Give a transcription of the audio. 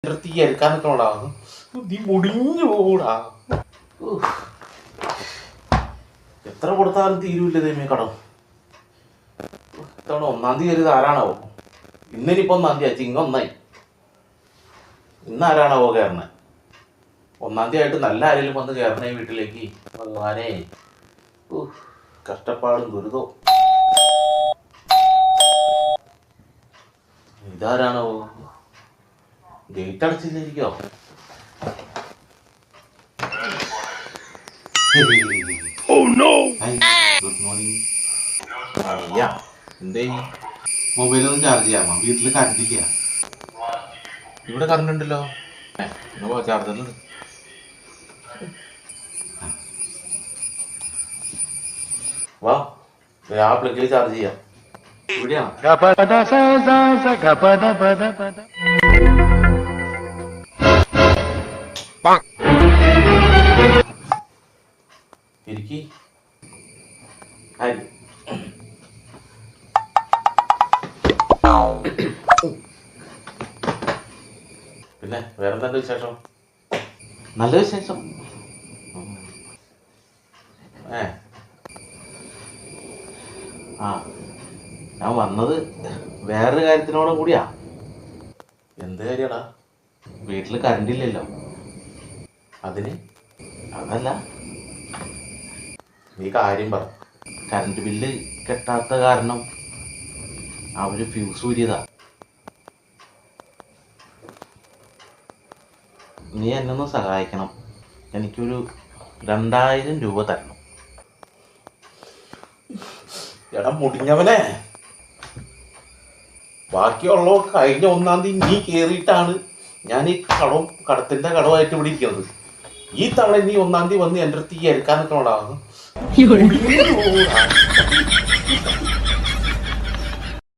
തീ എടുക്കാൻ നിൽക്കണോടാ, നീ മുടിഞ്ഞു പോകൂടാ. എത്ര കൊടുത്താലും തീരൂല്ല ദൈവമേ കടം. ഇത്തവണ 1-ാം തീയതി കയറിയത് ആരാണാവോ? ഇന്നിനിപ്പോൾ 1-ാം തീയതി ചിങ്ങ 1-ആയി. ഇന്ന് ആരാണാവോ കയറണേ? 1-ാം തീയതി ആയിട്ട് നല്ല ആരെങ്കിലും വന്ന് കയറണേ വീട്ടിലേക്ക്. ഭഗവാനേ, കഷ്ടപ്പാടും ദുരിതവും. ഇതാരാണോ? ഗേറ്റ് അടച്ചില്ലായിരിക്കോ? Good morning. അറിയാ എന്തേ മൊബൈലൊന്നും ചാർജ് ചെയ്യാമോ? വീട്ടിൽ കറണ്ട് ഇല്ല. ഇവിടെ കറണ്ട് ഉണ്ടല്ലോ. ചാർജറിൽ വാ, ആ പ്ലഗിൽ ചാർജ് ചെയ്യാം. ഇവിടെയാ ഇരിക്കി. പിന്നെ വേറെന്താ വിശേഷം? നല്ല വിശേഷം. ഞാൻ വന്നത് വേറൊരു കാര്യത്തിനോടും കൂടിയാ. എന്ത് കാര്യടാ? വീട്ടിൽ കറണ്ട് ഇല്ലല്ലോ. അതിന് അതല്ല, നീ കാര്യം പറ. കറണ്ട് ബില്ല് കെട്ടാത്ത കാരണം അവര് ഫ്യൂസ് ഊരിയതാ. നീ എന്നെ ഒന്ന് സഹായിക്കണം. എനിക്കൊരു 2000 രൂപ തരണം. എടാ മുടിഞ്ഞവനെ, ബാക്കിയുള്ളവ കഴിഞ്ഞ 1-ാം തീയതി നീ കയറിയിട്ടാണ് ഞാൻ ഈ കടത്തിന്റെ കടമായിട്ട് ഇവിടെ ഇരിക്കുന്നത്. ഈ തവണ നീ 1-ാം തീയതി വന്ന് എൻ്റെ അടുത്ത് ഈ എടുക്കാൻ നിൽക്കണോടാ.